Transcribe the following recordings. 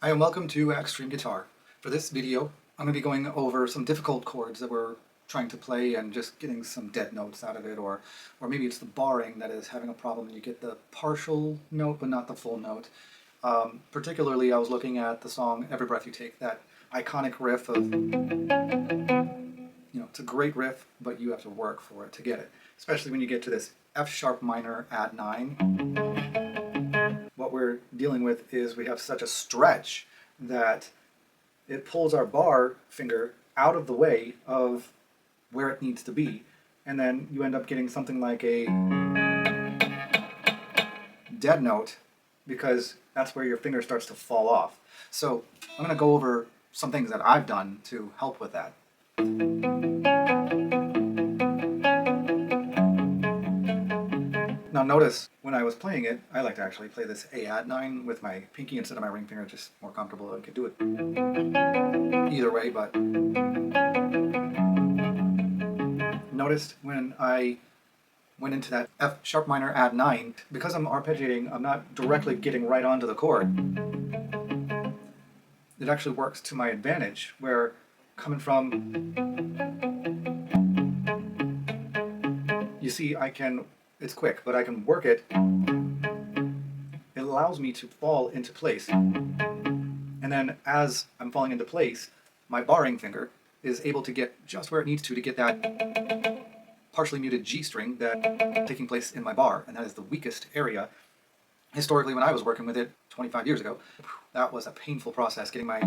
Hi and welcome to Axtreme-Guitar. For this video, I'm going to be going over some difficult chords that we're trying to play and just getting some dead notes out of it, or maybe it's the barring that is having a problem and you get the partial note but not the full note. Particularly, I was looking at the song Every Breath You Take, that iconic riff of, it's a great riff, but you have to work for it to get it. Especially when you get to this F sharp minor add 9. What we're dealing with is we have such a stretch that it pulls our bar finger out of the way of where it needs to be, and then you end up getting something like a dead note because that's where your finger starts to fall off. So I'm going to go over some things that I've done to help with that. Now notice, when I was playing it, I like to actually play this A add 9 with my pinky instead of my ring finger, just more comfortable. I could do it either way, but noticed when I went into that F sharp minor add 9, because I'm arpeggiating, I'm not directly getting right onto the chord. It actually works to my advantage, where coming from, you see, it's quick, but I can work it. It allows me to fall into place. And then as I'm falling into place, my barring finger is able to get just where it needs to get that partially muted G string that's taking place in my bar, and that is the weakest area. Historically, when I was working with it 25 years ago, that was a painful process, getting my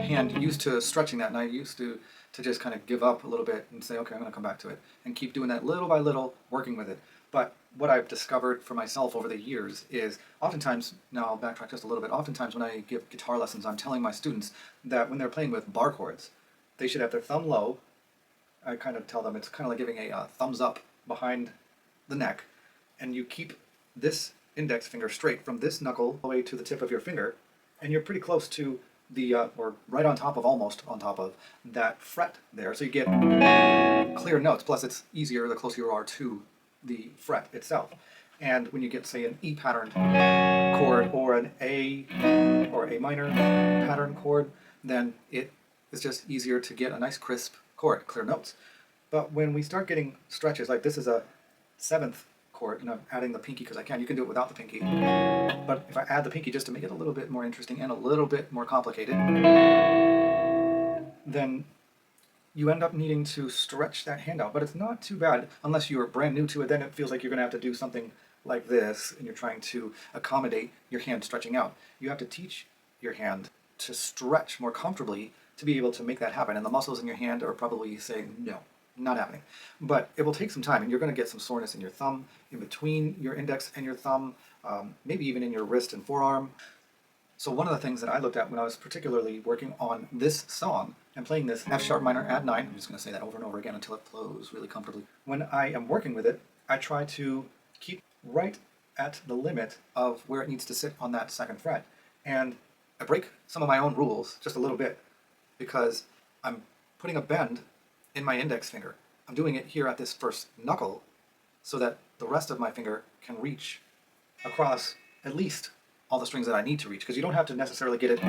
hand used to stretching that, and I used to just kind of give up a little bit and say, okay, I'm going to come back to it, and keep doing that little by little, working with it. But what I've discovered for myself over the years is, oftentimes, now I'll backtrack just a little bit, oftentimes when I give guitar lessons, I'm telling my students that when they're playing with bar chords, they should have their thumb low. I kind of tell them it's kind of like giving a thumbs up behind the neck, and you keep this index finger straight from this knuckle all the way to the tip of your finger, and you're pretty close to the, or right on top of, almost on top of that fret there, so you get clear notes. Plus it's easier the closer you are to the fret itself. And when you get, say, an E patterned chord or an A or A minor pattern chord, then it is just easier to get a nice crisp chord, clear notes. But when we start getting stretches, like this is a 7th chord, I'm adding the pinky because I can. You can do it without the pinky. But if I add the pinky just to make it a little bit more interesting and a little bit more complicated, then you end up needing to stretch that hand out. But it's not too bad unless you're brand new to it. Then it feels like you're going to have to do something like this, and you're trying to accommodate your hand stretching out. You have to teach your hand to stretch more comfortably to be able to make that happen. And the muscles in your hand are probably saying, no, not happening. But it will take some time, and you're going to get some soreness in your thumb, in between your index and your thumb, maybe even in your wrist and forearm. So one of the things that I looked at when I was particularly working on this song and playing this F sharp minor add 9, I'm just going to say that over and over again until it flows really comfortably. When I am working with it, I try to keep right at the limit of where it needs to sit on that 2nd fret. And I break some of my own rules just a little bit, because I'm putting a bend in my index finger. I'm doing it here at this first knuckle so that the rest of my finger can reach across at least all the strings that I need to reach, because you don't have to necessarily get it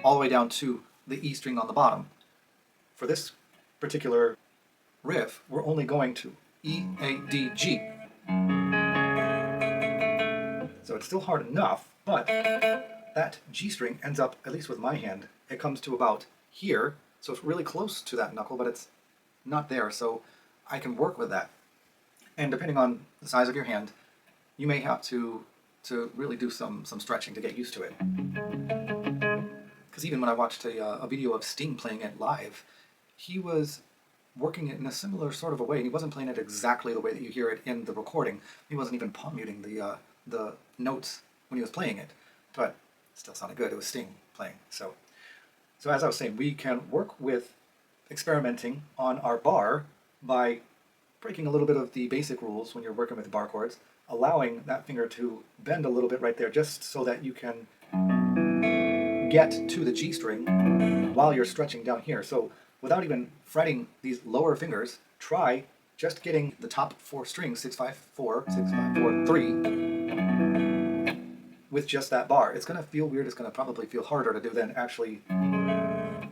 all the way down to the E string on the bottom. For this particular riff, we're only going to E, A, D, G. So it's still hard enough, but that G string ends up, at least with my hand, it comes to about here, so it's really close to that knuckle, but it's not there, so I can work with that. And depending on the size of your hand, you may have to really do some stretching to get used to it. Because even when I watched a video of Sting playing it live, he was working it in a similar sort of a way, and he wasn't playing it exactly the way that you hear it in the recording. He wasn't even palm muting the notes when he was playing it, but it still sounded good. It was Sting playing. So as I was saying, we can work with experimenting on our bar by breaking a little bit of the basic rules when you're working with bar chords, allowing that finger to bend a little bit right there just so that you can get to the G string while you're stretching down here. So without even fretting these lower fingers, try just getting the top 4 strings, 6, 5, 4, 6, 5, 4, 3, with just that bar. It's going to feel weird. It's going to probably feel harder to do than actually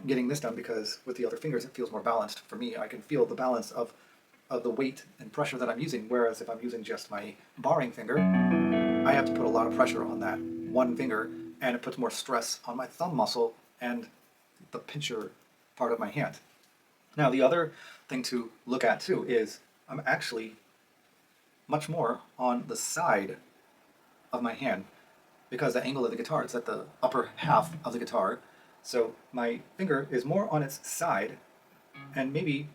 getting this done, because with the other fingers it feels more balanced for me. I can feel the balance of the weight and pressure that I'm using, whereas if I'm using just my barring finger, I have to put a lot of pressure on that one finger, and it puts more stress on my thumb muscle and the pincher part of my hand. Now, the other thing to look at too is I'm actually much more on the side of my hand, because the angle of the guitar is at the upper half of the guitar. So my finger is more on its side, and maybe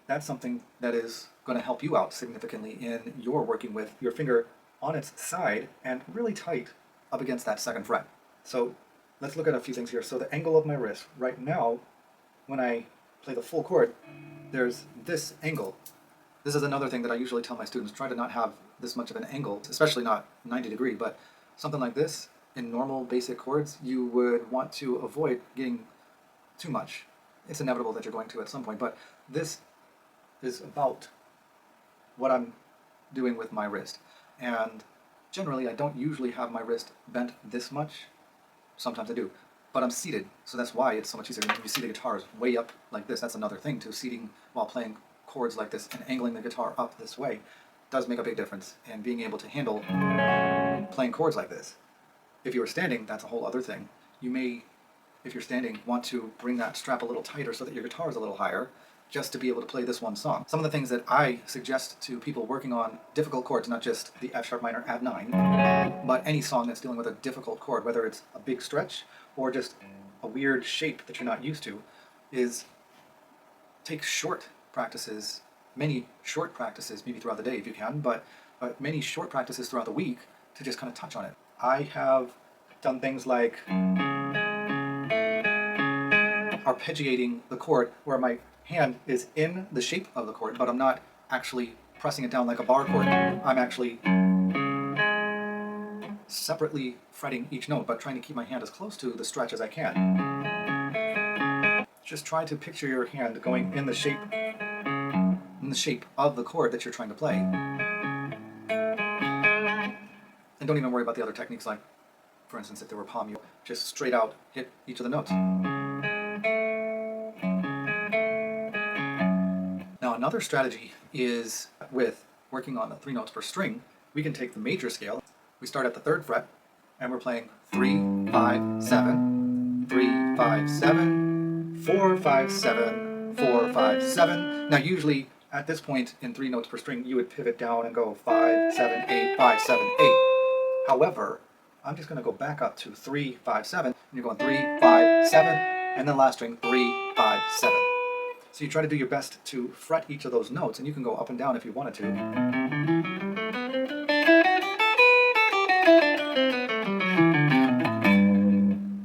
that's something that is going to help you out significantly in your working with your finger on its side and really tight up against that second fret. So let's look at a few things here. So the angle of my wrist right now, when I play the full chord, there's this angle. This is another thing that I usually tell my students, try to not have this much of an angle, especially not 90 degree, but something like this in normal basic chords, you would want to avoid getting too much. It's inevitable that you're going to at some point, but this is about what I'm doing with my wrist. And generally, I don't usually have my wrist bent this much. Sometimes I do, but I'm seated, so that's why it's so much easier. When you see the guitars way up like this, that's another thing too. Seating while playing chords like this and angling the guitar up this way does make a big difference in being able to handle playing chords like this. If you were standing, that's a whole other thing. You may, if you're standing, want to bring that strap a little tighter so that your guitar is a little higher, just to be able to play this one song. Some of the things that I suggest to people working on difficult chords, not just the F sharp minor add 9, but any song that's dealing with a difficult chord, whether it's a big stretch or just a weird shape that you're not used to, is take short practices, many short practices, maybe throughout the day if you can, but many short practices throughout the week to just kind of touch on it. I have done things like arpeggiating the chord where my hand is in the shape of the chord, but I'm not actually pressing it down like a bar chord. I'm actually separately fretting each note, but trying to keep my hand as close to the stretch as I can. Just try to picture your hand going in the shape of the chord that you're trying to play. And don't even worry about the other techniques, like, for instance, if there were palm, you just straight out hit each of the notes. Now, another strategy is with working on the 3 notes per string. We can take the major scale. We start at the 3rd fret, and we're playing 3, 5, 7, 3, 5, 7, 4, 5, 7, 4, 5, 7. Now, usually at this point in 3 notes per string, you would pivot down and go 5, 7, 8, 5, 7, 8. However, I'm just going to go back up to 3, 5, 7, and you're going 3, 5, 7, and then last string 3, 5, 7. So you try to do your best to fret each of those notes, and you can go up and down if you wanted to.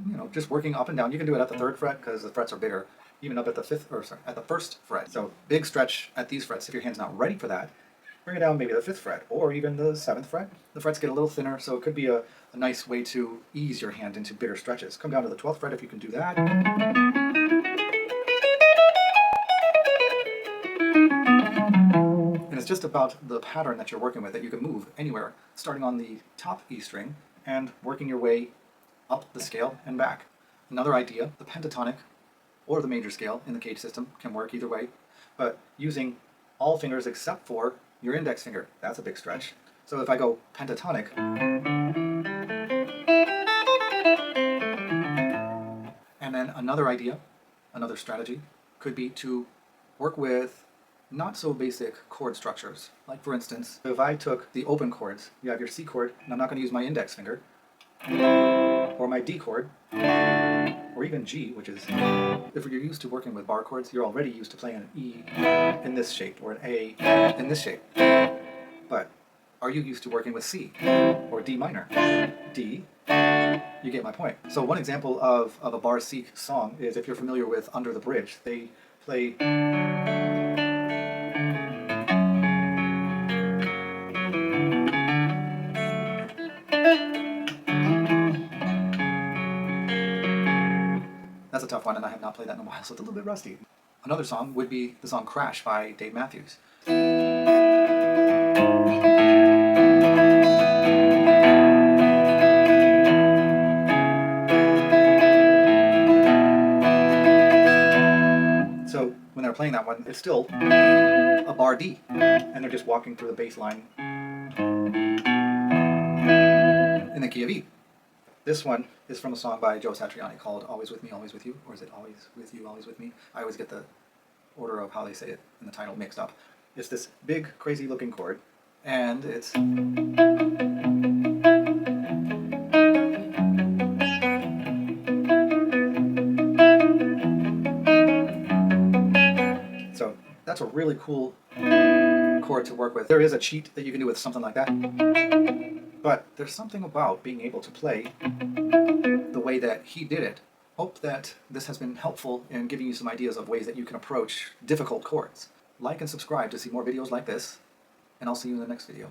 You know, just working up and down. You can do it at the 3rd fret because the frets are bigger, even up at the 1st fret. So big stretch at these frets. If your hand's not ready for that, bring it down maybe the 5th fret or even the 7th fret. The frets get a little thinner, so it could be a nice way to ease your hand into bigger stretches. Come down to the 12th fret if you can do that. And it's just about the pattern that you're working with, that you can move anywhere, starting on the top E string and working your way up the scale and back. Another idea, the pentatonic or the major scale in the cage system can work either way, but using all fingers except for your index finger. That's a big stretch. So if I go pentatonic, and then another idea, another strategy, could be to work with not so basic chord structures. Like, for instance, if I took the open chords, you have your C chord, and I'm not going to use my index finger, or my D chord, or even G, which is, if you're used to working with bar chords, you're already used to playing an E in this shape, or an A in this shape. But are you used to working with C, or D minor? D, you get my point. So one example of a bar C song is, if you're familiar with Under the Bridge, they play That's a tough one, and I have not played that in a while, so it's a little bit rusty. Another song would be the song Crash by Dave Matthews. playing that one, it's still a bar D, and they're just walking through the bass line in the key of E. This one is from a song by Joe Satriani called Always With Me, Always With You, or is it Always With You, Always With Me? I always get the order of how they say it in the title mixed up. It's this big, crazy looking chord, and it's... So that's a really cool chord to work with. There is a cheat that you can do with something like that, but there's something about being able to play the way that he did it. Hope that this has been helpful in giving you some ideas of ways that you can approach difficult chords. Like and subscribe to see more videos like this, and I'll see you in the next video.